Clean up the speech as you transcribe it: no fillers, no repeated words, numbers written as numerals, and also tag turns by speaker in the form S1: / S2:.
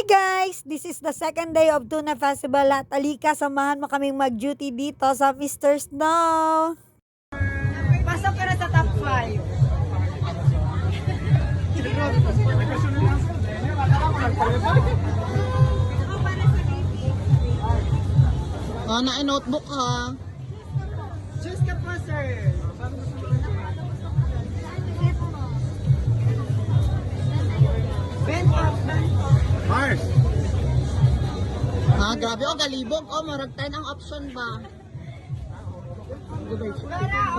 S1: Hey guys, this is the second day of Tuna Festival at alika, samahan mo kaming mag-duty dito sa Mr. Snow.
S2: Pasok ka na sa top 5.
S3: Notebook ha.
S2: Just ka po, sir. Bent up.
S4: Mars!
S3: Grabe galibog. Marag 10 ang option ba?
S2: Wala.